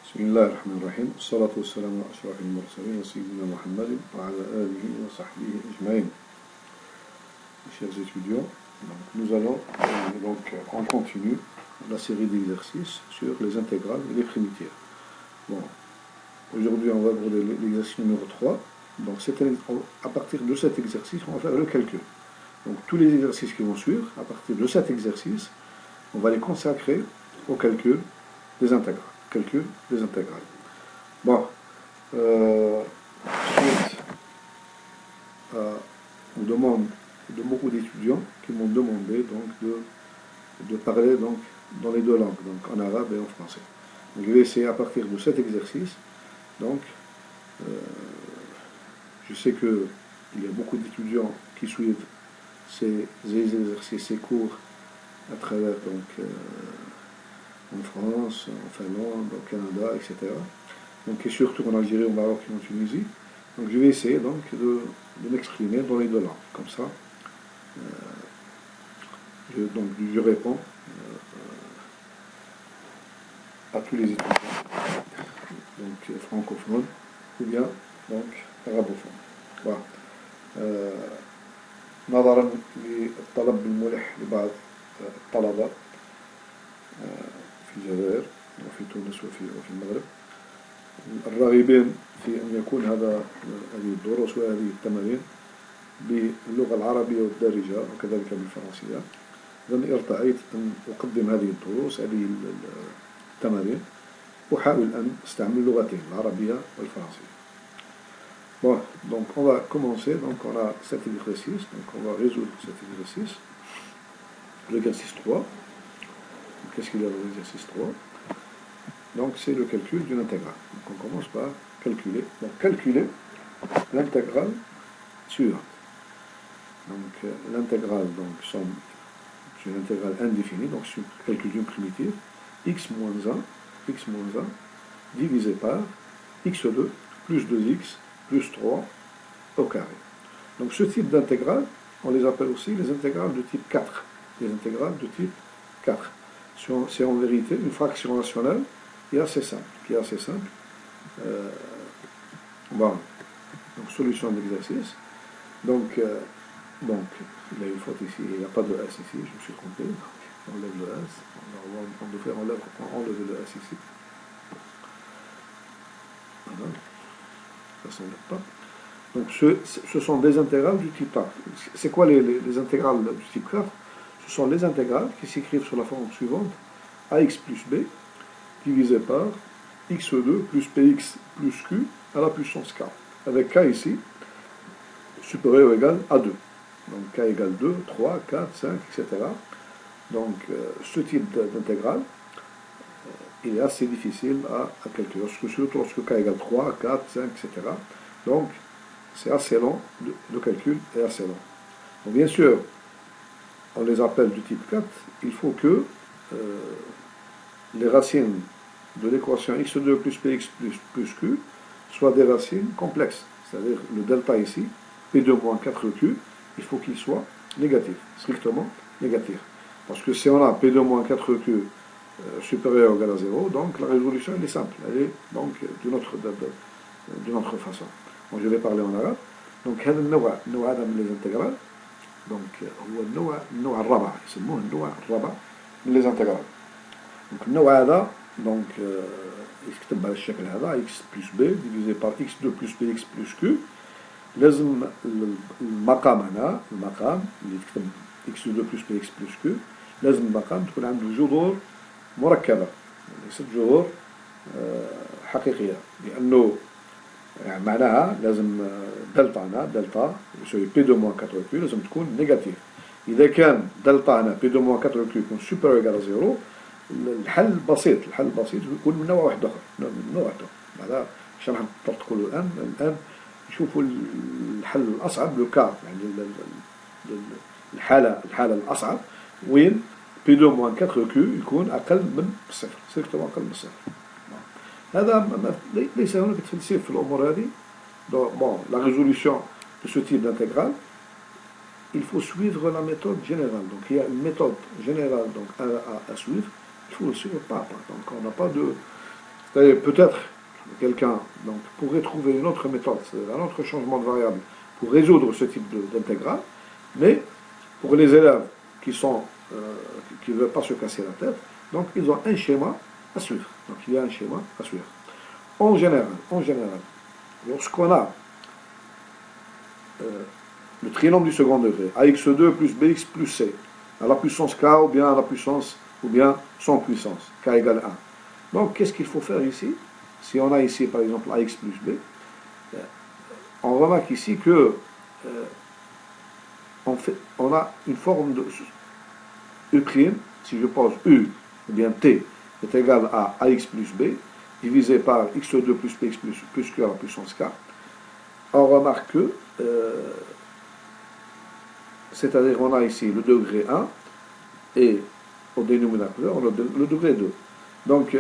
بسم الله الرحمن الرحيم والصلاة والسلام على أشرف المرسلين سيدنا محمد وعلى آله وصحبه أجمعين. Chers étudiants, nous allons on continue la série d'exercices sur les intégrales et les primitives. Bon, aujourd'hui on va aborder l'exercice numéro 3. Donc à partir de cet exercice, on va faire le calcul. Donc tous les exercices qui vont suivre, à partir de cet exercice, on va les consacrer au calcul des intégrales. Calcul des intégrales. Bon, suite aux demandes de beaucoup d'étudiants qui m'ont demandé donc de parler donc dans les deux langues, donc en arabe et en français. Donc, je vais essayer à partir de cet exercice. Donc, je sais qu'il y a beaucoup d'étudiants qui suivent ces exercices, ces cours à travers donc en France, en Finlande, au Canada, etc. Donc, et surtout en Algérie, au Maroc et en Tunisie. Donc je vais essayer donc de m'exprimer dans les deux langues. Comme ça, je réponds à tous les étudiants, donc francophones ou bien donc arabophones. Voilà. نظرا للطلب الملح لبعض الطلبة في الجزائر وفي تونس وفي المغرب الراغبين في أن يكون هذه الدروس وهذه التمارين باللغة العربية والدارجة وكذلك بالفرنسية. إذن ارتأيت أن أقدم هذه الدروس، هذه التمارين، أحاول أن أستعمل اللغتين العربية والفرنسية. Bon, donc on va commencer, donc on a cet exercice, donc on va résoudre cet exercice. L'exercice 3. Qu'est-ce qu'il y a dans l'exercice 3? Donc c'est le calcul d'une intégrale. Donc on commence par calculer. Donc calculer l'intégrale suivante. Donc l'intégrale c'est une intégrale indéfinie, donc c'est le calcul d'une primitive, x moins 1 divisé par x2 plus 2x plus 3 au carré. Donc ce type d'intégrale, on les appelle aussi les intégrales de type 4. Les intégrales de type 4. C'est en vérité une fraction rationnelle qui est assez simple. Bon. Donc solution d'exercice. Donc il y a une faute ici, il n'y a pas de S ici, je me suis trompé. On enlève le S, on devrait enlever le S ici. Voilà. Ça ne s'enlève pas. Donc ce sont des intégrales du type 4. C'est quoi les intégrales du type 4? Ce sont les intégrales qui s'écrivent sur la forme suivante: ax plus b divisé par x2 plus px plus q à la puissance k, avec k ici supérieur ou égal à 2. Donc k égale 2, 3, 4, 5, etc. Donc ce type d'intégrale, il est assez difficile à calculer, surtout lorsque k égale 3, 4, 5, etc. Donc c'est assez long, le calcul est assez long. Donc bien sûr, on les appelle du type 4, il faut que les racines de l'équation x2 plus px plus q soient des racines complexes. C'est-à-dire le delta ici, p2 moins 4q, il faut qu'il soit négatif, strictement négatif. Parce que si on a p2 moins 4q supérieur ou égal à 0, donc la résolution elle est simple, elle est donc d'une autre façon. Bon, je vais parler en arabe. Donc هذا النوع هذا من les intégrales. Donc هو النوع الرابع، يسموه النوع الرابع من les intégrales. Donc النوع هذا donc يكتب على الشكل هذا x plus b divisé par x2 plus px plus q. لازم المقام هنا، المقام اللي تكتب x2 plus px plus q، لازم المقام تكون عنده جذور مركبة، ليست جذور حقيقية، لأنه يعني معناها لازم دلتا هنا، دلتا يساوي بي 2 موان 4 كيو لازم تكون نيجاتيف. إذا كان دلتا هنا بي 2 موان 4 كيو يكون سوبر إيكال زيرو، الحل بسيط يكون من نوع واحد آخر، من نوع واحد آخر. هذا اش راح تقولوا الآن نشوفوا الحل الأصعب، لو كا يعني الحالة الأصعب وين بي 2 موان 4 كيو يكون أقل من الصفر، سيرتو أقل من الصفر. هذا ليس هناك تفلسف في الأمور هذه. Bon, la résolution de ce type d'intégrale, il faut suivre la méthode générale. Donc il y a une méthode générale donc, à suivre, il faut le suivre pas. Donc on n'a pas de... C'est-à-dire, peut-être, quelqu'un donc, pourrait trouver une autre méthode, c'est-à-dire un autre changement de variable pour résoudre ce type d'intégrale, mais pour les élèves qui sont qui ne veulent pas se casser la tête, donc ils ont un schéma à suivre. Donc il y a un schéma à suivre. En général, lorsqu'on a le trinôme du second degré, ax2 plus bx plus c, à la puissance k ou bien à la puissance, ou bien sans puissance, k égale 1. Donc qu'est-ce qu'il faut faire ici? Si on a ici par exemple ax plus b, on remarque ici que on a une forme de U', si je pose U, ou bien T, est égal à AX plus B, divisé par X2 plus PX plus Q à la puissance K, on remarque que, c'est-à-dire on a ici le degré 1, et au dénominateur, on a le degré 2. Donc,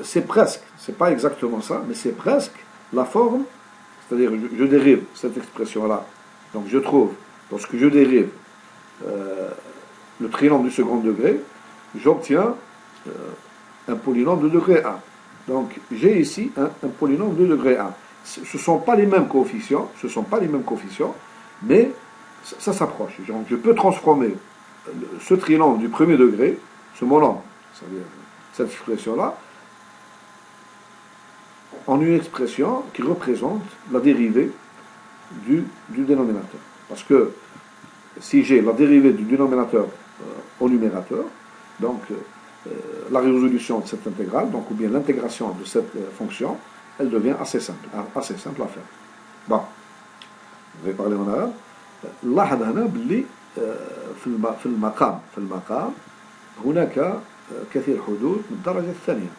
c'est presque, c'est pas exactement ça, mais c'est presque la forme, c'est-à-dire je dérive cette expression-là. Donc, je trouve, lorsque je dérive le trinôme du second degré, j'obtiens un polynôme de degré 1. Donc j'ai ici un polynôme de degré 1. Ce ne sont pas les mêmes coefficients, mais ça s'approche. Je peux transformer ce trinôme du premier degré, ce monôme, c'est-à-dire cette expression-là, en une expression qui représente la dérivée du dénominateur. Parce que si j'ai la dérivée du dénominateur au numérateur, donc la résolution de cette intégrale, donc ou bien l'intégration de cette fonction, elle devient assez simple à faire. Bon, je vais parler en arabe. لاحظ هنا باللي في المقام هناك كثير حدود من الدرجة الثانية.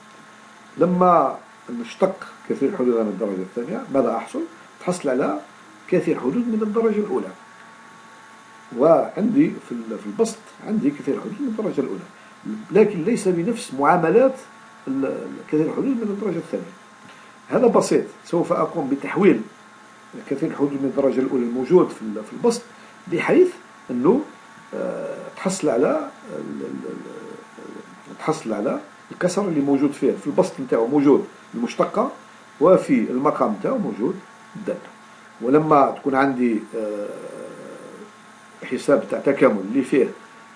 لما نشتق كثير حدود من الدرجة الثانية ماذا أحصل؟ تحصل على كثير حدود من الدرجة الأولى. وعندي في البسط عندي كثير حدود من الدرجة الأولى، لكن ليس بنفس معاملات كثير حدود من الدرجة الثانية. هذا بسيط، سوف أقوم بتحويل كثير حدود من الدرجة الأولى الموجود في البسط بحيث أنه تحصل على الكسر اللي موجود فيه في البسط نتاعو موجود المشتقة، وفي المقام نتاعو موجود الدالة. ولما تكون عندي حساب تاع تكامل اللي فيه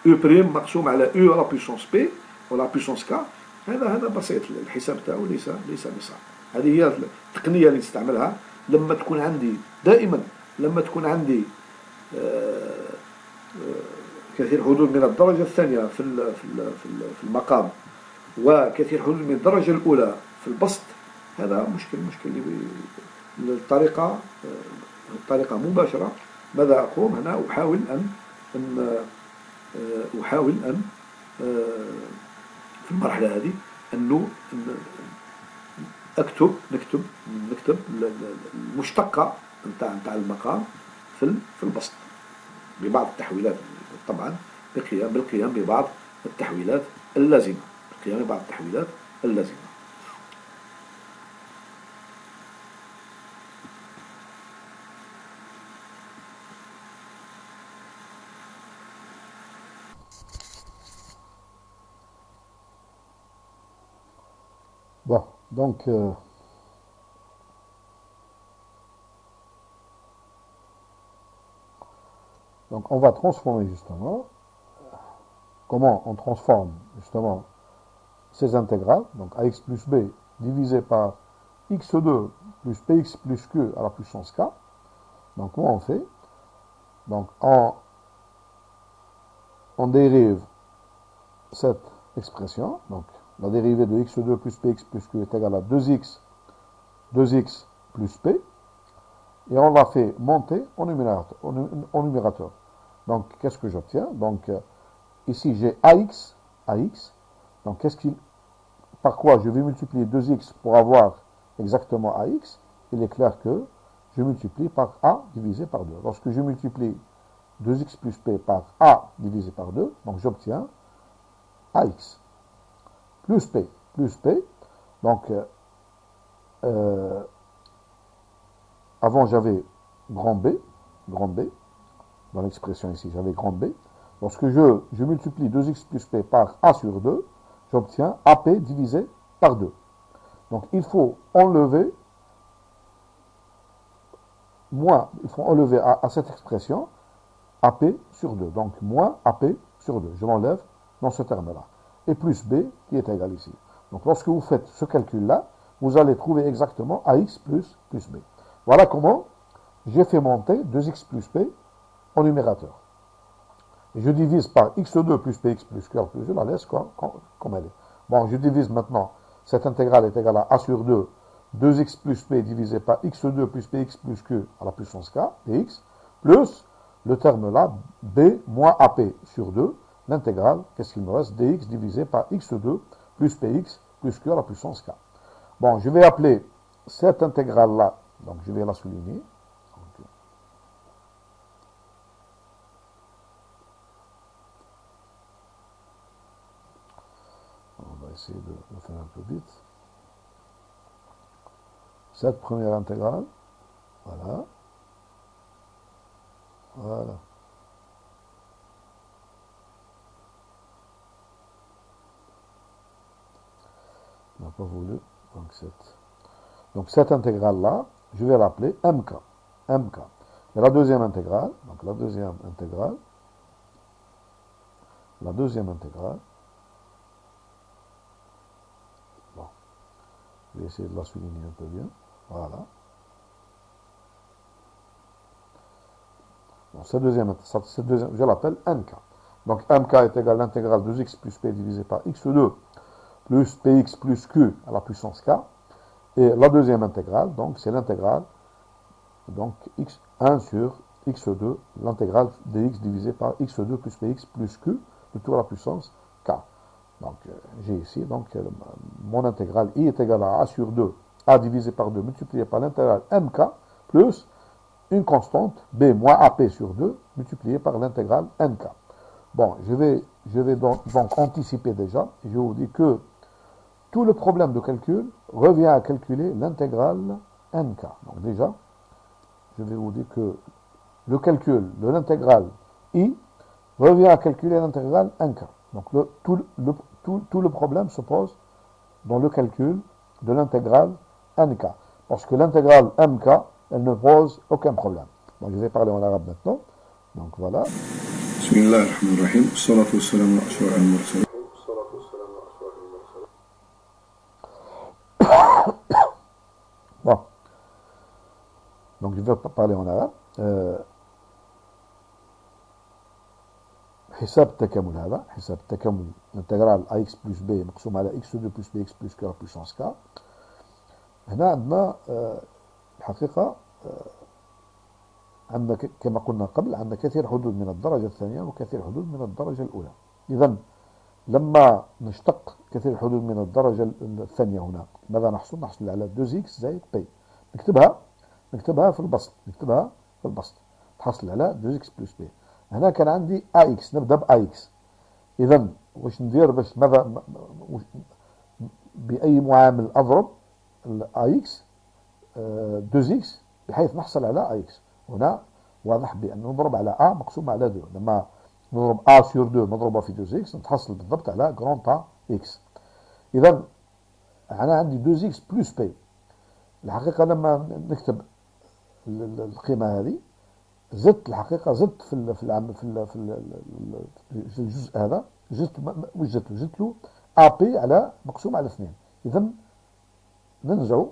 او بريم مقسوم على او على بويسونس بي ولا بويسونس كا، هذا بسيط، الحساب تاعو ليس بصعب. هذه هي التقنيه اللي نستعملها لما تكون عندي دائما، لما تكون عندي كثير حدود من الدرجه الثانيه في المقام وكثير حدود من الدرجه الاولى في البسط. هذا مشكل الطريقه مباشره. ماذا أقوم هنا؟ أحاول أن في المرحلة هذه أنه نكتب المشتقة نتاع المقام في البسط ببعض التحويلات، طبعا بالقيام ببعض التحويلات اللازمة. Bon, donc on va transformer justement. Comment on transforme justement ces intégrales, donc ax plus b divisé par x2 plus px plus q à la puissance k. Donc comment on fait? Donc on dérive cette expression, donc la dérivée de x2 plus px plus q est égale à 2x plus p, et on la fait monter au numérateur. Donc qu'est-ce que j'obtiens? Donc ici j'ai ax, donc par quoi je vais multiplier 2x pour avoir exactement ax? Il est clair que je multiplie par a divisé par 2. Lorsque je multiplie 2x plus p par a divisé par 2, donc j'obtiens ax plus p. Donc avant j'avais grand B, dans l'expression ici j'avais grand B. Lorsque je multiplie 2x plus p par a sur 2, j'obtiens AP divisé par 2. Donc il faut enlever il faut enlever à cette expression AP sur 2. Donc moins AP sur 2. Je l'enlève dans ce terme-là. Et plus B qui est égal ici. Donc lorsque vous faites ce calcul-là, vous allez trouver exactement AX plus B. Voilà comment j'ai fait monter 2X plus P en numérateur. Et je divise par X2 plus PX plus Q plus je la laisse comme elle est. Bon, je divise maintenant. Cette intégrale est égale à A sur 2. 2X plus P divisé par X2 plus PX plus Q à la puissance K, dx, plus le terme là, B moins AP sur 2, l'intégrale, qu'est-ce qu'il me reste? Dx divisé par X2 plus PX plus Q à la puissance K. Bon, je vais appeler cette intégrale-là, donc je vais la souligner. On va essayer de le faire un peu vite. Cette première intégrale, voilà. Voilà. On n'a pas voulu. Donc cette intégrale-là, je vais l'appeler MK. MK. Et la deuxième intégrale, la deuxième intégrale, bon, je vais essayer de la souligner un peu bien. Voilà. Bon, cette deuxième, je l'appelle MK. Donc MK est égal à l'intégrale de x plus p divisé par x2 plus px plus q à la puissance k. Et la deuxième intégrale, donc c'est l'intégrale, donc x1 sur x2, l'intégrale dx divisé par x2 plus px plus q, le tout à la puissance k. Donc j'ai ici, mon intégrale i est égale à a sur 2, a divisé par 2 multiplié par l'intégrale mk plus une constante b moins ap sur 2 multiplié par l'intégrale mk. Bon, je vais donc anticiper déjà, je vous dis que tout le problème de calcul revient à calculer l'intégrale nk. Donc déjà, je vais vous dire que le calcul de l'intégrale i revient à calculer l'intégrale nk. Donc tout le problème se pose dans le calcul de l'intégrale nk. Parce que l'intégrale mk, elle ne pose aucun problème. Donc je vais parler en arabe maintenant. Donc voilà. Bismillahirrahmanirrahim. Salatu wassalamu ala ashrafil mursalin. Bon. Donc je vais parler en arabe. حساب التكامل هذا حساب التكامل انتجرال اكس بلس بي مقسوم على اكس 2 بلس بي اكس بلس كي بويسونس كا. هنا عندنا الحقيقة عندنا كما قلنا قبل عندنا كثير حدود من الدرجة الثانية وكثير حدود من الدرجة الأولى. إذا لما نشتق كثير حدود من الدرجة الثانية هنا ماذا نحصل؟ نحصل على 2x زائد بي. نكتبها في البسط تحصل على 2x بلس بي. هنا كان عندي AX، نبدأ بAX. إذا واش ندير باش ماذا بأي معامل أضرب AX 2x بحيث نحصل على AX. هنا واضح بأن نضرب على A مقسوم على 2. لما نضرب A sur 2 مضروبة في 2x نتحصل بالضبط على grand AX. إذا أنا عندي 2x plus P. الحقيقة لما نكتب القيمة هذه زدت الحقيقة زدت في الجزء هذا زدت له AP على مقسوم على 2. إذا نرجع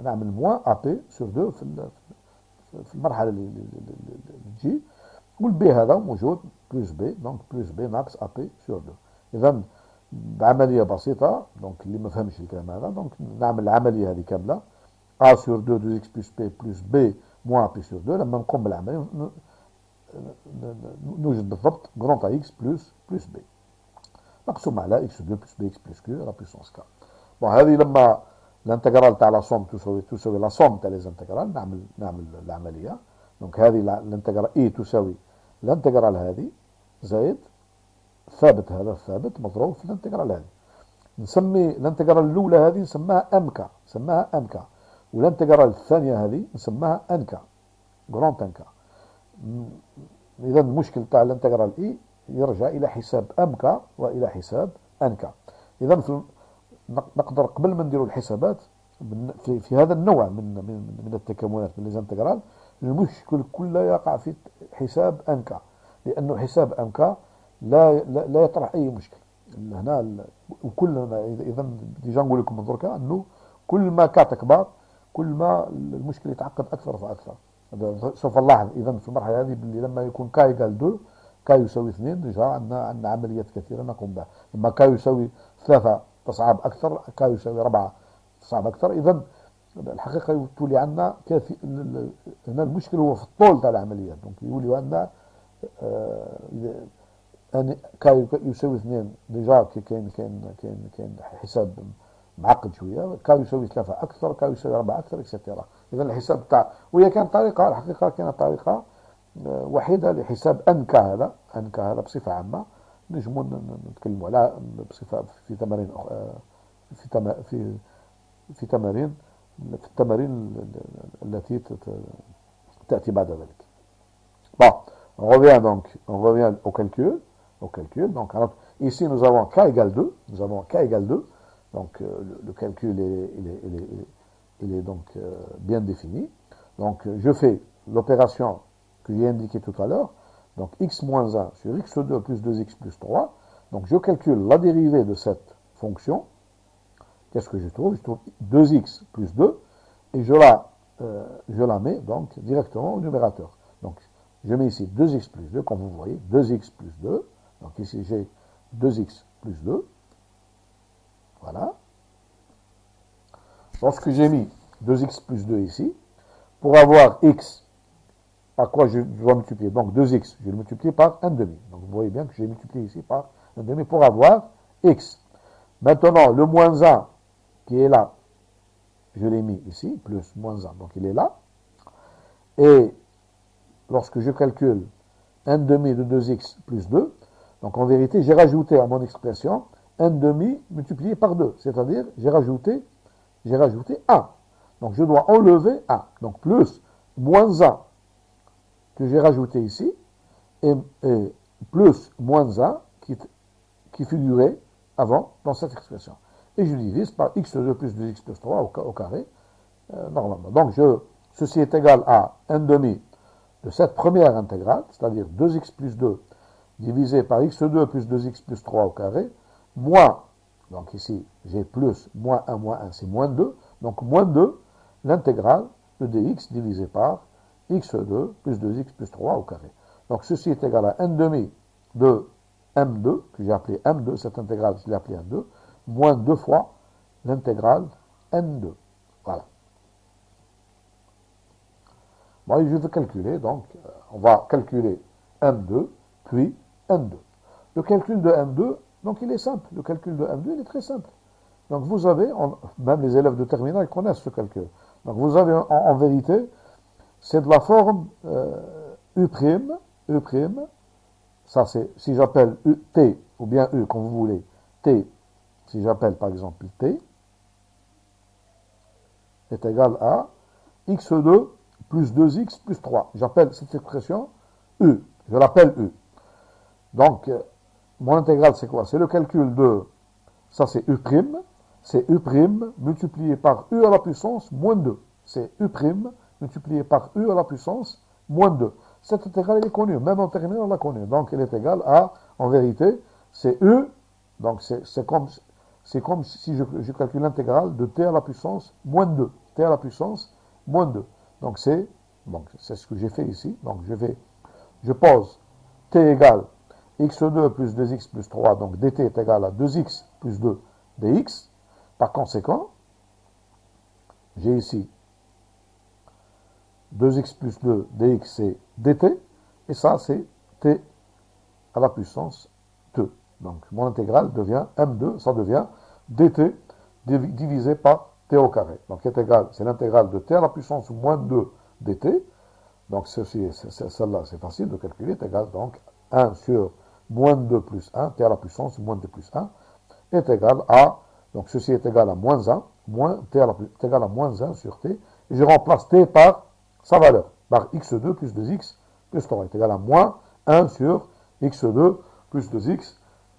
نعمل موان AP sur 2 في المرحلة اللي تجي، والبي هذا موجود بلس بي، دونك بلس بي ناقص AP sur 2. إذا بعملية بسيطة، دونك اللي ما فهمش الكلام هذا دونك نعمل العملية هذه كاملة A sur 2 2x plus P plus B moins P sur 2. لما نقوم بالعملية نوجد بالضبط grand AX plus B مقسوم على x2 plus bx plus q à la puissance k. بون هذه لما الانتجرال تاع لا سوم تساوي لا سوم تاع لي انتجرال نعمل العملية. دونك هذه الانتجرال اي تساوي الانتجرال هذه زائد الثابت هذا الثابت مضروب في الانتجرال هذه. نسمي الانتجرال الأولى هذه نسميها MK، والانتجرال الثانية هذه نسميها NK، جراند NK. إذا المشكل تاع الانتجرال إي يرجع إلى حساب MK وإلى حساب NK. إذا نقدر قبل ما نديروا الحسابات في هذا النوع من التكاملات من ليزانتيغرال، المشكل كله يقع في حساب انكا، لانه حساب انكا لا يطرح اي مشكل هنا. وكلنا اذا ديجا نقول لكم من دركا انه كل ما كا تكبر كل ما المشكل يتعقد اكثر فاكثر. سوف نلاحظ اذا في المرحله هذه باللي لما يكون كا يقال 2 كا يساوي 2 ديجا عندنا عمليات كثيره نقوم بها. لما كا يساوي 3 تصعب اكثر، كا يساوي 4 تصعب اكثر. اذا الحقيقه تولي عندنا هنا المشكل هو في الطول تاع العمليات. دونك يولي عندنا ان كا يساوي 2 ديجا كاين حساب معقد شويه، كا يساوي 3 اكثر، كا يساوي 4 اكثر اكسترا. اذا الحساب تاع وهي كانت طريقه الحقيقه كانت طريقه وحيده لحساب انكا هذا بصفه عامه. نجموا نتكلموا على بصفه في تمارين في التمارين التي تأتي بعد ذلك. Bon, on revient au calcul. Donc, alors, ici, nous avons k égale 2. Donc, le calcul il est donc bien défini. Donc, je fais l'opération que j'ai indiquée tout à l'heure. Donc, x moins 1 sur x2 plus 2x plus 3. Donc, je calcule la dérivée de cette fonction. Qu'est-ce que je trouve? Je trouve 2x plus 2 et je la mets donc directement au numérateur. Donc, je mets ici 2x plus 2, comme vous voyez, 2x plus 2. Donc, ici, j'ai 2x plus 2. Voilà. Lorsque j'ai mis 2x plus 2 ici, pour avoir x, par quoi je dois multiplier? Donc, 2x, je vais le multiplier par 1,5. Donc, vous voyez bien que j'ai multiplié ici par 1,5 pour avoir x. Maintenant, le moins 1 qui est là, je l'ai mis ici, plus moins 1, donc il est là. Et lorsque je calcule 1,5 de 2x plus 2, donc en vérité, j'ai rajouté à mon expression 1,5 multiplié par 2, c'est-à-dire j'ai rajouté 1. Donc je dois enlever 1. Donc plus moins 1 que j'ai rajouté ici, et plus moins 1 qui figurait avant dans cette expression. Et je divise par x2 plus 2x plus 3 au carré, normalement. Donc, ceci est égal à 1,5 de cette première intégrale, c'est-à-dire 2x plus 2 divisé par x2 plus 2x plus 3 au carré, moins, donc ici, j'ai plus, moins 1, c'est moins 2, donc moins 2, l'intégrale de dx divisé par x2 plus 2x plus 3 au carré. Donc, ceci est égal à 1,5 de m2, que j'ai appelé m2, cette intégrale, je l'ai appelée m2, moins 2 fois l'intégrale n2. Voilà. Bon, je vais calculer, donc, on va calculer m2, puis n2. Le calcul de m2, donc il est simple. Le calcul de m2, il est très simple. Donc vous avez, même les élèves de terminale connaissent ce calcul. Donc vous avez en vérité, c'est de la forme U', ça c'est, si j'appelle T, ou bien U, comme vous voulez, T, si j'appelle par exemple T, est égal à x2 plus 2x plus 3. J'appelle cette expression U, je l'appelle U. Donc, mon intégrale c'est quoi? C'est le calcul de, ça c'est U', c'est U' multiplié par U à la puissance moins 2. C'est U' multiplié par U à la puissance moins 2. Cette intégrale, elle est connue. Même en terminale, on l'a connue. Donc, elle est égale à, en vérité, c'est U. Donc, c'est comme si je calcule l'intégrale de t à la puissance moins 2. T à la puissance moins 2. Donc, c'est ce que j'ai fait ici. Donc, je pose t égale x2 plus 2x plus 3. Donc, dt est égal à 2x plus 2 dx. Par conséquent, j'ai ici 2x plus 2 dx, c'est dt, et ça, c'est t à la puissance 2. Donc, mon intégrale devient m2, ça devient dt divisé par t au carré. Donc, est égal, c'est l'intégrale de t à la puissance moins 2 dt. Donc, celle-là, c'est facile de calculer, est égal, donc, 1 sur moins 2 plus 1, t à la puissance moins 2 plus 1, est égal à, donc, ceci est égal à moins 1, t est égal à moins 1 sur t, et je remplace t par sa valeur, par x2 plus 2x plus 3 est égal à moins 1 sur x2 plus 2x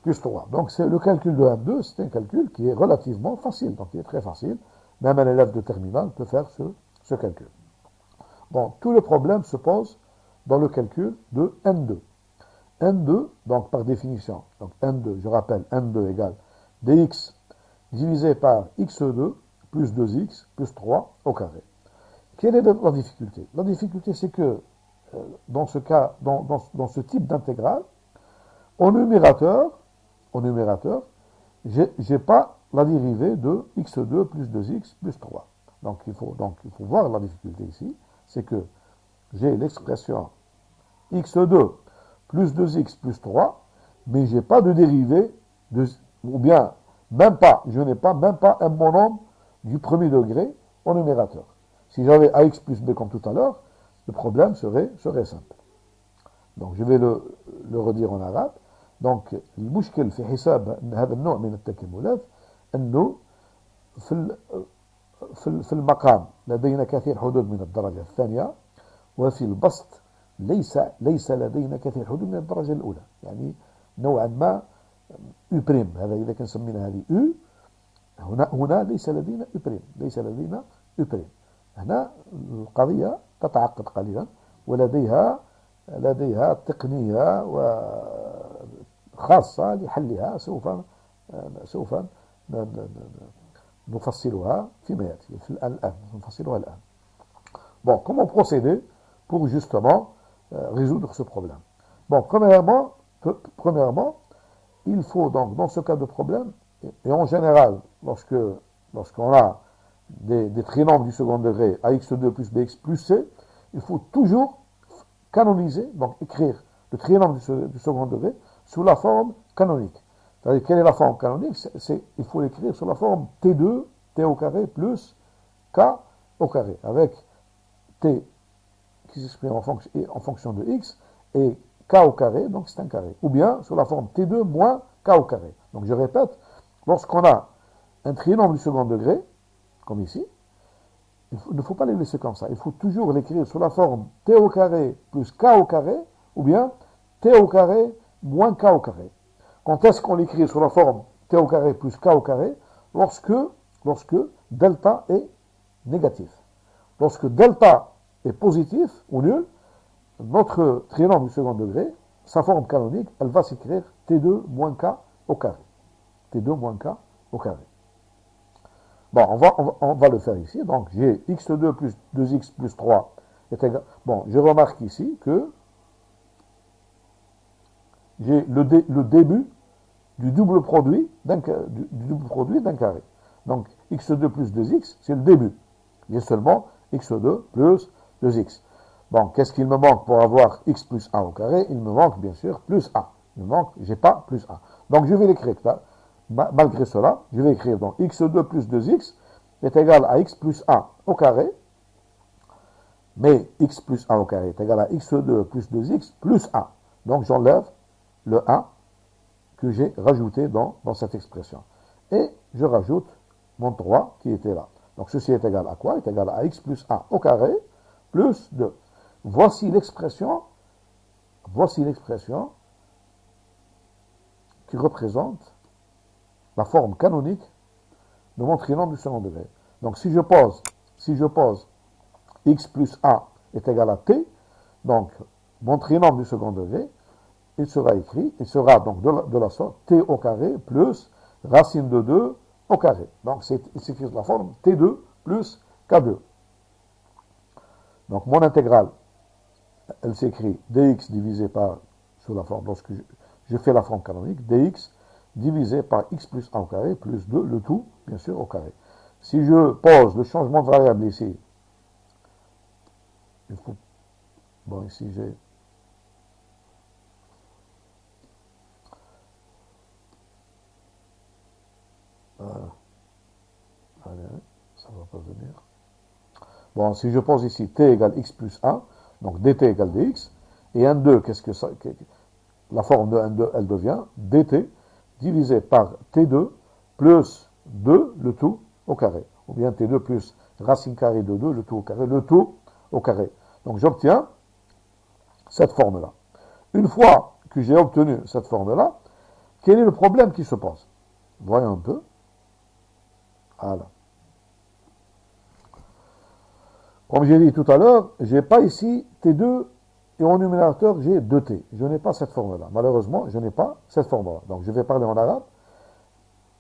plus 3. Donc le calcul de M2, c'est un calcul qui est relativement facile, donc qui est très facile. Même un élève de terminale peut faire ce calcul. Bon, tout le problème se pose dans le calcul de N2. N2, donc par définition, donc N2, je rappelle, N2 égale dx divisé par x2 plus 2x plus 3 au carré. Quelle est la difficulté? La difficulté, c'est que dans ce cas, dans ce type d'intégrale, au numérateur, je n'ai pas la dérivée de x2 plus 2x plus 3. Donc il faut voir la difficulté ici, c'est que j'ai l'expression x2 plus 2x plus 3, mais je n'ai pas de dérivée, ou bien je n'ai pas même pas un monôme du premier degré au numérateur. Si j'avais ax plus b comme tout à l'heure, le problème serait simple. Donc je vais le redire en arabe. Donc المشكل في حساب هذا النوع من التكاملات أنه في المقام لدينا كثير حدود من الدرجة الثانية، وفي البسط ليس لدينا كثير حدود من الدرجة الأولى، يعني نوعا ما U بريم، هذا إذا كان سمينا هذه U، هنا ليس لدينا U بريم، هنا القضية تتعقد قليلا، ولديها تقنية خاصة لحلها سوف نفصلها فيما يأتي الآن. Bon, comment procéder pour justement résoudre ce problème? Bon, premièrement, il faut donc, dans ce cas de problème, et en général, lorsqu'on a des trinombres du second degré, ax2 plus bx plus c, il faut toujours canoniser, donc écrire le trinombre du second degré sous la forme canonique. C'est-à-dire, quelle est la forme canonique? Il faut l'écrire sous la forme t2, t au carré, plus k au carré, avec t qui s'exprime en fonction de x, et k au carré, donc c'est un carré. Ou bien sous la forme t2 moins k au carré. Donc je répète, lorsqu'on a un trinombre du second degré, comme ici, il ne faut pas les laisser comme ça. Il faut toujours l'écrire sous la forme t au carré plus k au carré, ou bien t au carré moins k au carré. Quand est-ce qu'on l'écrit sous la forme t au carré plus k au carré? Lorsque delta est négatif. Lorsque delta est positif ou nul, notre trinombre du second degré, sa forme canonique, elle va s'écrire t2 moins k au carré. t2 moins k au carré. Bon, on va le faire ici. Donc, j'ai x2 plus 2x plus 3 est égal. Bon, je remarque ici que j'ai le début du double produit d'un carré. Donc, x2 plus 2x, c'est le début. J'ai seulement x2 plus 2x. Bon, qu'est-ce qu'il me manque pour avoir x plus a au carré? Il me manque, bien sûr, plus a. J'ai pas plus a. Donc, je vais l'écrire. Malgré cela, je vais écrire donc x2 plus 2x est égal à x plus a au carré, mais x plus a au carré est égal à x2 plus 2x plus a. Donc j'enlève le a que j'ai rajouté dans cette expression. Et je rajoute mon 3 qui était là. Donc ceci est égal à quoi? Est égal à x plus a au carré plus 2. Voici l'expression qui représente la forme canonique de mon trinombre du second degré. Donc si je pose x plus a est égal à t, donc mon trinombre du second degré, il sera donc de la sorte t au carré plus racine de 2 au carré. Donc il s'écrit de la forme t2 plus k2. Donc mon intégrale, elle s'écrit dx divisé par, sous la forme, lorsque je fais la forme canonique, dx divisé par x plus a au carré plus 2, le tout, bien sûr, au carré. Si je pose le changement de variable ici, il faut... Bon, ici j'ai... Allez, ça ne va pas venir. Bon, si je pose ici t égale x plus a, donc dt égale dx, et n2, qu'est-ce que ça... La forme de n2, elle devient dt divisé par t2 plus 2, le tout au carré. Ou bien t2 plus racine carrée de 2, le tout au carré. Donc j'obtiens cette forme-là. Une fois que j'ai obtenu cette forme-là, Quel est le problème qui se pose? Voyons un peu. Voilà. Comme j'ai dit tout à l'heure, je n'ai pas ici T2 et en numérateur j'ai 2T. Je n'ai pas cette forme-là. Malheureusement, je n'ai pas cette forme-là. Donc je vais parler en arabe.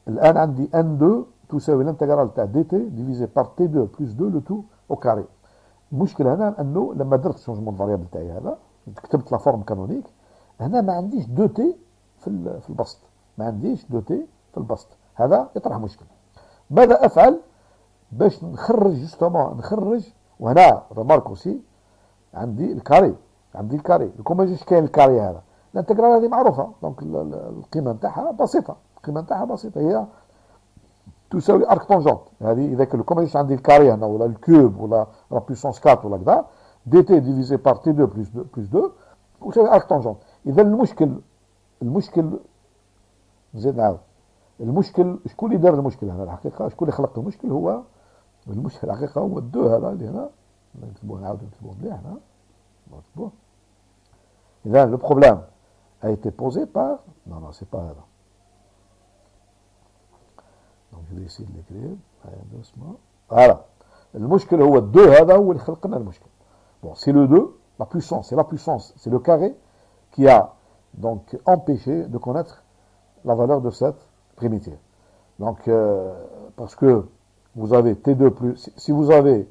الآن عندي N2 تساوي الانتجرال تاع dt divisé par T2 plus 2 le tout au carré. المشكل هنا انه لما درت شونجمون فاريابل تاعي هذا كتبت لا فورم كانونيك هنا ما عنديش 2 تي في البسط ما عنديش 2 تي في البسط هذا يطرح مشكل ماذا افعل باش نخرج جوستومون نخرج وهنا ريمارك اوسي عندي الكاري كون ما جاش كاين الكاري هذا الانتجرال هذه معروفه دونك القيمه نتاعها بسيطه هي تساوي ارك طونجونت هذه اذا كان كون ما جاش عندي الكاري هنا ولا الكوب ولا لا بويسونس 4 ولا كذا دي تي ديفيزي بار تي 2 بلس 2 وتساوي ارك طونجونت اذا المشكل نزيد نعاود المشكل شكون اللي دار المشكل هنا الحقيقه شكون اللي خلق المشكل هو المشكل الحقيقه هو الدو هذا اللي هنا نكتبوه نعاودو نكتبوه مليح هنا نكتبوه اذا لو بروبليم a été posé par non c'est pas هذا donc je vais essayer de l'écrire doucement voilà المشكل هو الدو هذا هو اللي خلق لنا المشكل bon c'est le 2 la puissance c'est le carré qui a donc empêché de connaître la valeur de cette primitive donc parce que vous avez T2 plus si vous avez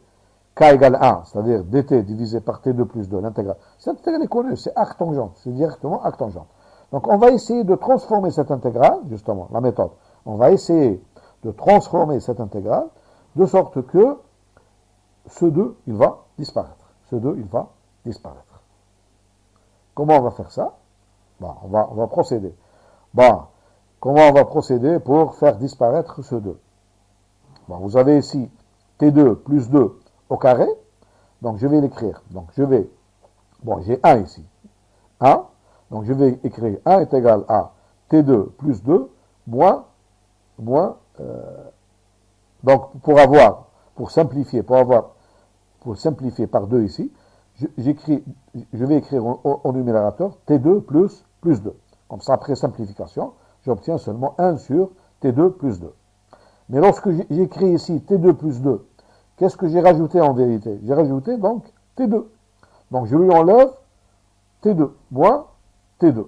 K égale 1, c'est-à-dire dt divisé par T2 plus 2, l'intégrale. Cette intégrale est connue, c'est arc tangente, c'est directement arc tangente. Donc on va essayer de transformer cette intégrale, justement, la méthode. On va essayer de transformer cette intégrale de sorte que ce 2, il va disparaître. Comment on va faire ça? Bon, on va procéder. Bon, comment on va procéder pour faire disparaître ce 2? Bon, vous avez ici T2 plus 2 au carré, donc je vais l'écrire. Donc je vais, bon j'ai 1 ici, 1, donc je vais écrire 1 est égal à T2 plus 2 moins, donc pour simplifier par 2 ici, je vais écrire au numérateur T2 plus 2. Comme ça, après simplification, j'obtiens seulement 1 sur T2 plus 2. Mais lorsque j'écris ici T2 plus 2, qu'est-ce que j'ai rajouté en vérité? J'ai rajouté donc T2. Donc je lui enlève T2 moins T2.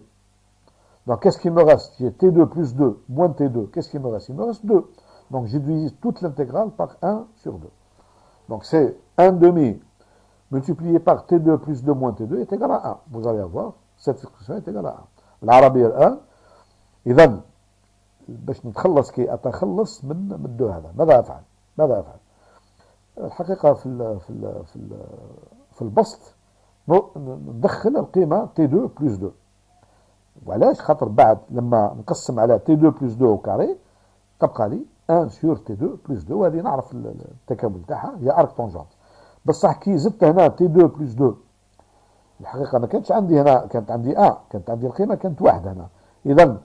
Donc qu'est-ce qu'il me reste? J'ai T2 plus 2 moins T2. Qu'est-ce qu'il me reste? Il me reste 2. Donc je divise toute l'intégrale par 1 sur 2. Donc c'est 1 demi multiplié par T2 plus 2 moins T2 est égal à 1. Vous allez avoir cette expression est égale à 1. العربية الآن إذا باش نتخلص كي أتخلص من الدو هذا ماذا أفعل؟ الحقيقة في البسط ندخل القيمة T2 بلس 2 وعلاش خاطر بعد لما نقسم على T2 بلس 2 كاري تبقى لي 1 سور T2 بلس 2 وهذه نعرف التكامل تاعها هي ارك طونجونت بصح كي زدت هنا T2 بلس 2 الحقيقة ما كانتش عندي هنا كانت عندي كانت عندي القيمة كانت 1 هنا إذا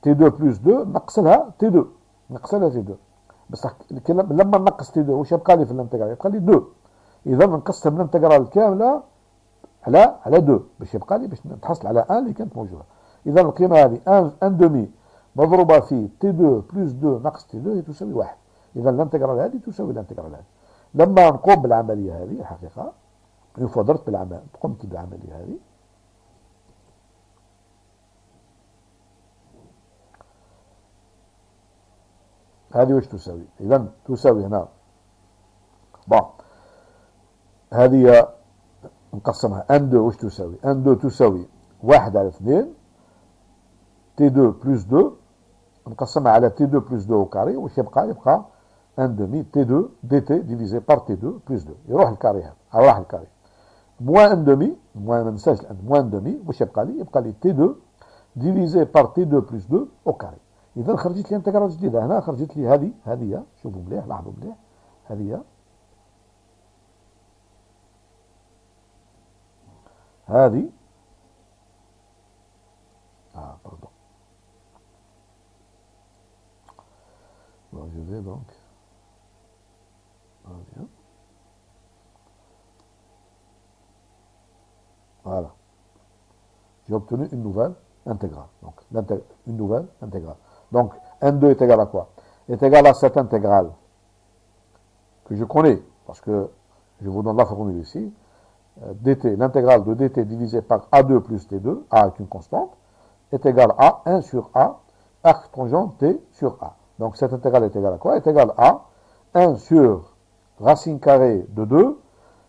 T2 بلس 2 نقص لها T2 بس لما نقص T2 واش يبقى لي في الانتجرال؟ يبقى لي 2 اذا نقسم الانتجرال الكامله على 2 باش يبقى لي باش نتحصل على 1 اللي كانت موجوده. اذا القيمه هذه 1 دومي مضروبه في T2 بلس 2 ناقص T2 هي تساوي 1. اذا الانتجرال هذه تساوي الانتجرال هذه. لما نقوم بالعمليه هذه الحقيقه قمت بالعمليه هذه هذه واش تساوي؟ إذا تساوي هنا هذه نقسمها N2 واش تساوي؟ N2 تساوي 1 على 2 T2 بلس 2 نقسمها على T2 بلس 2 au carré واش يبقى 1 demi T2 dt divisé par T2 بلس 2 يروح الكاري هذا راح الكاري موان 1 demi ما ننساش موان 1 demi واش يبقى لي T2 divisé par T2 بلس 2 au carré. إذا خرجت لي انتجرال جديدة هنا خرجت لي هذه شوفوا مليح لاحظوا مليح هذه pardon. Alors je vais donc voilà j'ai obtenu une nouvelle intégrale. Donc, une nouvelle intégrale. Donc, N2 est égal à quoi? Est égal à cette intégrale que je connais, parce que je vous donne la formule ici. dt, l'intégrale de dt divisé par A2 plus T2, A est une constante, est égal à 1 sur A, arc tangent T sur A. Donc cette intégrale est égale à quoi? Est égale à 1 sur racine carrée de 2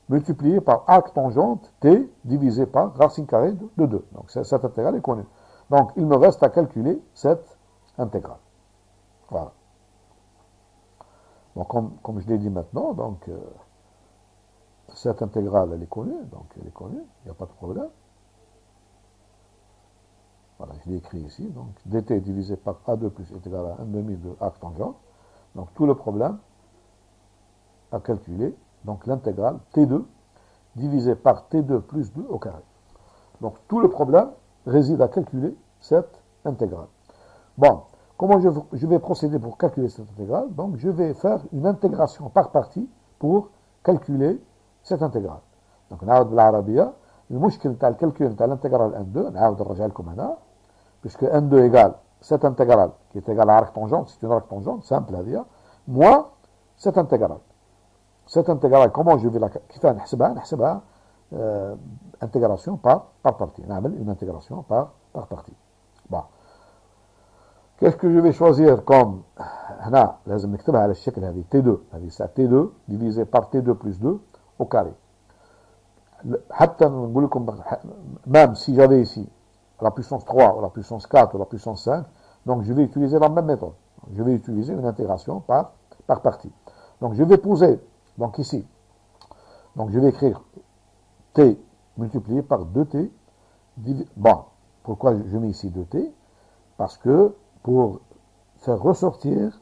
multiplié par arc tangente T divisé par racine carrée de 2. Donc cette intégrale est connue. Donc il me reste à calculer cette intégrale. Voilà. Donc comme je l'ai dit maintenant, donc cette intégrale elle est connue, donc elle est connue, il n'y a pas de problème. Voilà, je l'ai écrit ici. Donc, dt divisé par A2 plus est égal à 1 demi de arc tangent. Donc, tout le problème à calculer, donc l'intégrale T2 divisé par T2 plus 2 au carré. Donc, tout le problème réside à calculer cette intégrale. Bon, comment je vais procéder pour calculer cette intégrale? Donc, je vais faire une intégration par partie pour calculer cette intégrale. Donc, نعاود بالعربية المشكل نتاع الكالكول نتاع l'intégrale N2 نعاود نرجع لكم هنا puisque N2 égale cette intégrale qui est égale à arc tangente, c'est une arc tangente simple à dire, moins cette intégrale. Cette intégrale, comment je vais la كيف نحسبها intégration par partie. نعمل une intégration par partie. Bon. Qu'est-ce que je vais choisir comme هنا لازم نكتبها على الشكل هذه T2 هذه T2 divisé par T2 plus 2 au carré. حتى نقول لكم même si j'avais ici la puissance 3 ou la puissance 4 ou la puissance 5, donc je vais utiliser la même méthode. Je vais utiliser une intégration par partie. Donc je vais poser, donc ici, donc je vais écrire t multiplié par 2t. Bon, pourquoi je mets ici 2t? Parce que pour faire ressortir,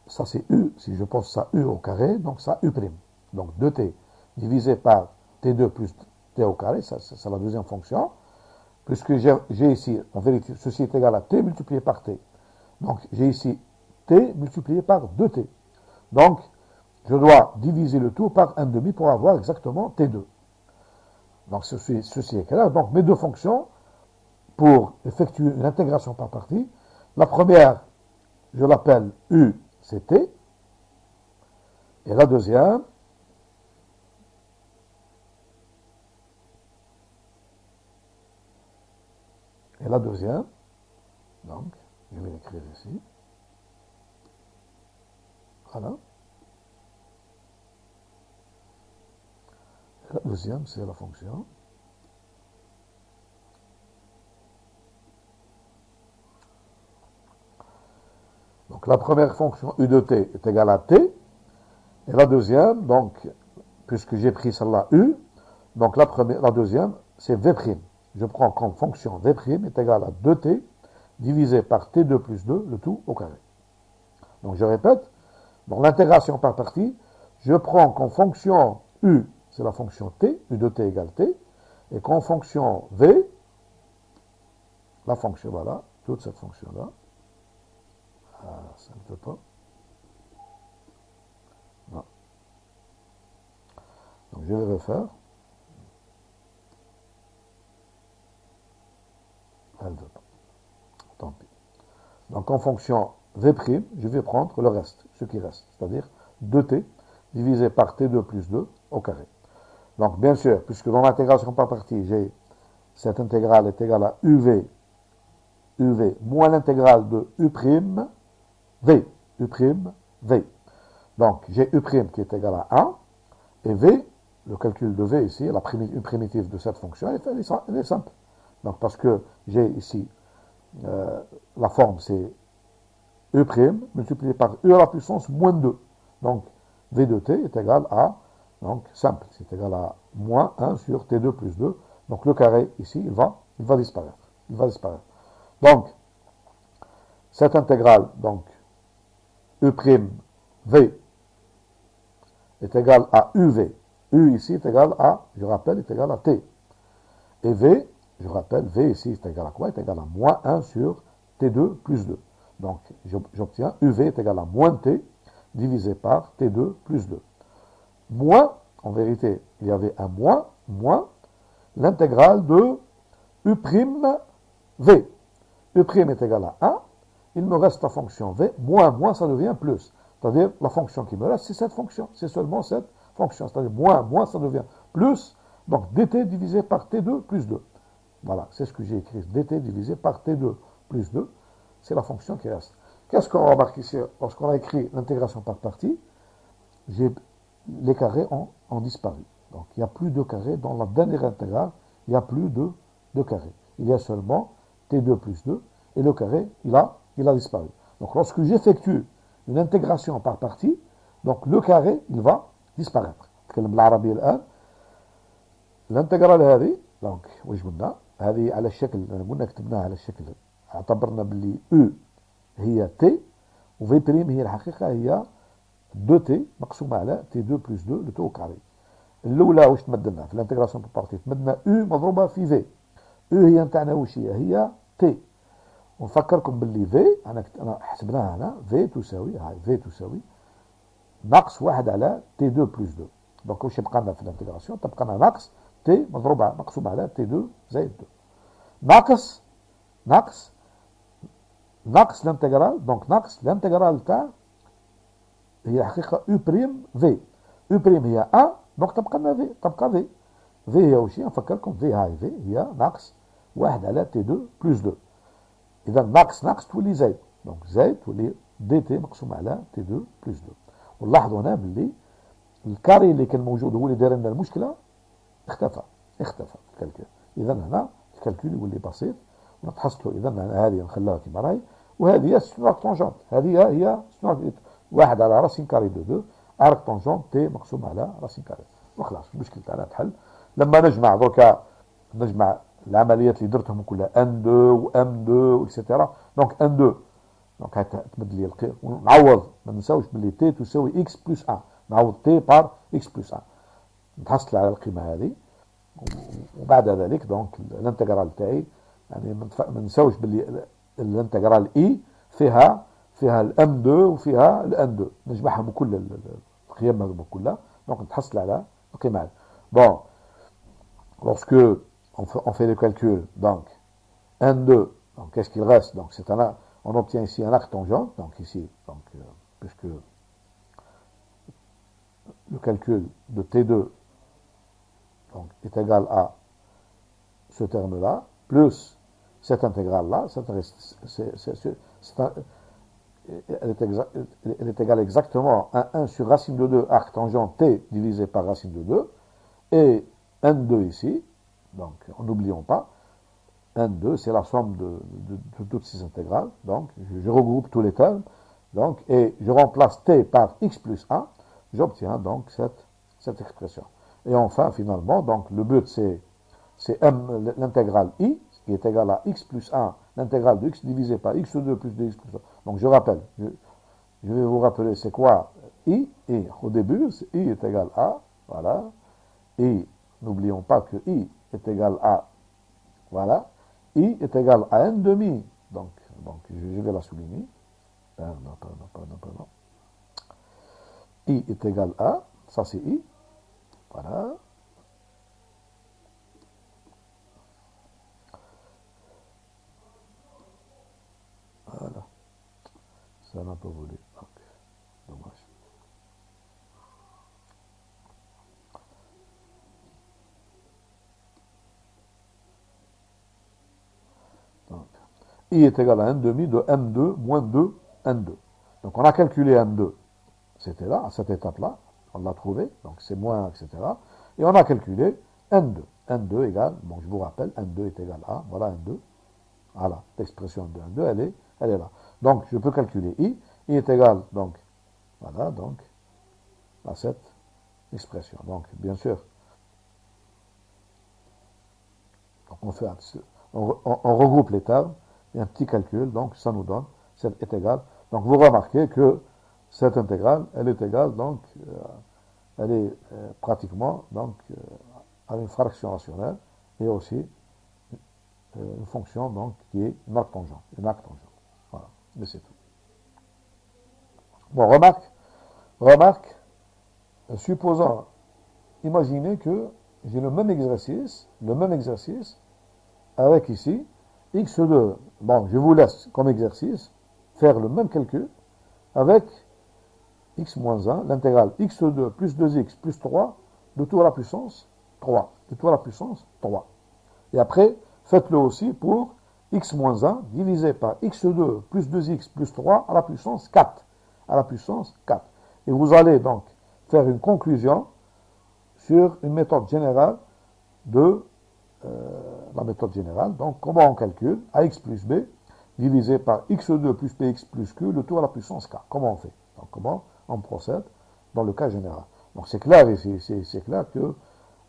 ça c'est u, si je pose ça u au carré, donc ça u'. Donc 2t divisé par t2 plus t au carré, ça c'est la deuxième fonction. Puisque j'ai ici, en vérité, ceci est égal à t multiplié par t. Donc, j'ai ici t multiplié par 2t. Donc, je dois diviser le tout par 1,5 pour avoir exactement t2. Donc, ceci est clair. Donc, mes deux fonctions, pour effectuer une intégration par partie, la première, je l'appelle u, c'est t. Et la deuxième, donc, je vais l'écrire ici. Voilà. Et la deuxième, c'est la fonction. Donc, la première fonction u de t est égale à t. Et la deuxième, donc, puisque j'ai pris celle-là u, donc la deuxième, c'est v'. Je prends comme fonction v' est égal à 2t divisé par t2 plus 2, le tout au carré. Donc je répète, dans l'intégration par partie, je prends comme fonction u, c'est la fonction t, u de t égale t, et comme fonction v, la fonction, voilà, toute cette fonction-là, ça ne peut pas. Non. Donc je vais refaire. Elle ne veut pas. Tant pis. Donc en fonction v', je vais prendre le reste, ce qui reste, c'est-à-dire 2t divisé par t2 plus 2 au carré. Donc bien sûr, puisque dans l'intégration par partie, j'ai cette intégrale est égale à uv moins l'intégrale de u', v, v. Donc j'ai u' qui est égal à 1, et v, le calcul de v ici, une primitive de cette fonction, elle est simple. Donc parce que j'ai ici la forme c'est u' multiplié par u à la puissance moins 2. Donc v de t est égal à, donc simple, c'est égal à moins 1 sur t2 plus 2. Donc le carré ici, il va disparaître. Il va disparaître. Donc cette intégrale, donc u' v est égal à uv. U ici est égal à, je rappelle, est égal à t. Et v, je rappelle, v ici est égal à quoi? Est égal à moins 1 sur t2 plus 2. Donc, j'obtiens uv est égal à moins t divisé par t2 plus 2. Moins, en vérité, il y avait un moins l'intégrale de u' V. E' est égal à 1. Il me reste la fonction V. Moins, ça devient plus. C'est-à-dire, la fonction qui me reste, c'est cette fonction. C'est seulement cette fonction. C'est-à-dire, moins, ça devient plus. Donc, dt divisé par t2 plus 2. Voilà, c'est ce que j'ai écrit. dt divisé par t2 plus 2. C'est la fonction qui reste. Qu'est-ce qu'on remarque ici? Lorsqu'on a écrit l'intégration par partie, les carrés ont disparu. Donc, il n'y a plus de carrés. Dans la dernière intégrale, il n'y a plus de carrés. Il y a seulement t2 plus 2. Et le carré, il a disparu. Donc, lorsque j'effectue une intégration par partie, donc le carré, il va disparaître. الانتجرال هذه دونك واش قلنا هذه على الشكل قلنا كتبناها على الشكل اعتبرنا باللي او هي تي وفي بريم هي الحقيقه هي 2 تي مقسومه على تي 2 بلس 2 لو تو كاري. الاولى واش تمدلنا في الانتجراسيون بارتي تمدنا او مضروبه في في. او هي نتاعنا واش هي تي. ونفكركم باللي في انا حسبناها هنا في تساوي هاي في تساوي ناقص 1 على تي 2 بلس 2. دونك واش يبقى لنا في الانتجراسيون تبقى لنا ناقص تي مضروبه مقسومه على تي 2 زائد 2 ناقص الانتجرال. دونك ناقص الانتجرال تاع هي حقيقه او بريم في. او بريم هي 1 دونك تبقى لنا في في هي واش هي نفكركم في هاي في هي ناقص 1 على تي 2 بلس 2. اذا ناقص تولي زايد. دونك زايد تولي دي تي مقسوم على تي 2 بلس 2. ونلاحظوا هنا باللي الكاري اللي كان موجود هو اللي دار لنا المشكله اختفى في الكالكول. اذا هنا الكالكول يولي بسيط ونتحصلوا. اذا هذه نخليها كما راهي وهذه هي سنوار طونجونت. هذه هي سنوار 1 على راسين كاري دو 2 ارك طونجونت تي مقسوم على راسين كاري. وخلاص المشكل تاعنا تحل. لما نجمع دركا نجمع العمليات اللي درتهم كلها ان 2 و ام 2 اكسيتيرا. دونك ان 2 دونك تمد لي نعوض ما ننساوش باللي تي تساوي اكس بلس 1. نعوض تي بار اكس بلس 1 نتحصل على القيمه هذه. وبعد ذلك دونك الانتجرال تاعي يعني ما ننساوش باللي الانتجرال اي فيها الام 2 وفيها الان 2 نجمعهم كل القيم هذوما كلها. دونك نتحصل على القيمه هذه. بون lorsque on fait le calcul donc n 2 donc qu'est-ce qu'il reste? Donc c'est on obtient ici un arc tangent. Donc ici donc puisque le calcul de T2 donc, est égal à ce terme-là, plus cette intégrale-là, elle est égale exactement à 1 sur racine de 2 arc tangent T divisé par racine de 2, et N2 ici, donc n'oublions pas, N2 c'est la somme de toutes ces intégrales, donc je regroupe tous les termes, donc, et je remplace T par x plus 1, j'obtiens donc cette expression. Et enfin, finalement, donc le but c'est l'intégrale i, qui est égale à x plus 1, l'intégrale de x divisé par x2 plus 2x plus 1. Donc je rappelle, je vais vous rappeler c'est quoi i, et au début, i est égal à, voilà, et n'oublions pas que i est égal à, voilà, i est égal à n demi, donc je vais la souligner, pardon. I est égal à, ça c'est I, voilà. Voilà. Ça n'a pas voulu, donc, dommage. Donc, I est égal à n demi de m2 moins 2 n2. Donc on a calculé m2. C'était là, à cette étape-là, on l'a trouvé, donc c'est moins, etc. Et on a calculé N2. N2 égale, bon je vous rappelle, N2 est égal à, voilà N2. Voilà, l'expression de N2, elle est là. Donc je peux calculer I est égal, donc, voilà, donc, à cette expression. Donc, bien sûr, donc on regroupe les termes, et un petit calcul, donc ça nous donne, c'est est égal. Donc vous remarquez que cette intégrale, elle est égale, donc, elle est pratiquement, donc, à une fraction rationnelle, et aussi une fonction, donc, qui est une arc tangente. Voilà, mais c'est tout. Bon, remarque, supposons, imaginez que j'ai le même exercice, avec ici, x2, bon, je vous laisse comme exercice faire le même calcul avec x moins 1, l'intégrale x2 plus 2x plus 3, de tout à la puissance 3, de tout à la puissance 3. Et après, faites-le aussi pour x moins 1 divisé par x2 plus 2x plus 3 à la puissance 4. À la puissance 4. Et vous allez donc faire une conclusion sur une méthode générale de la méthode générale. Donc, comment on calcule ax plus b divisé par x2 plus px plus q, le tout à la puissance k. Comment on fait? Donc, comment on procède dans le cas général? Donc, c'est clair ici, c'est clair que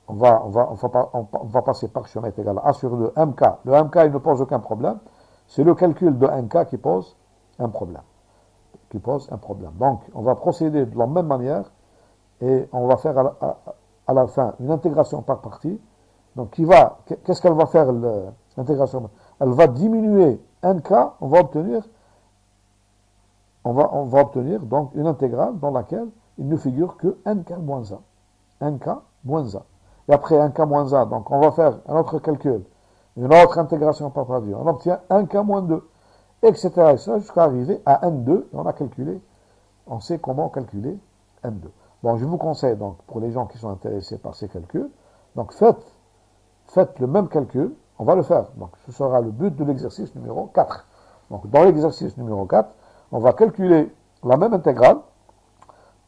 on va passer par chiomètre égal à A sur 2 mk. Le mk, il ne pose aucun problème. C'est le calcul de mk qui pose un problème. Donc, on va procéder de la même manière et on va faire à la fin une intégration par partie. Donc, qu'est-ce qu'elle va faire l'intégration? Elle va diminuer nk, on va obtenir donc une intégrale dans laquelle il ne figure que nk moins 1. nk moins 1. Et après nk moins 1, donc on va faire un autre calcul, une autre intégration par partie. On obtient nk moins 2, etc. jusqu'à arriver à n2. Et on sait comment calculer n2. Bon, je vous conseille donc, pour les gens qui sont intéressés par ces calculs, donc faites le même calcul, on va le faire. Donc, ce sera le but de l'exercice numéro 4. Donc, dans l'exercice numéro 4, on va calculer la même intégrale,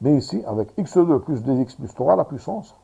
mais ici, avec x2 plus 2x plus 3 à la puissance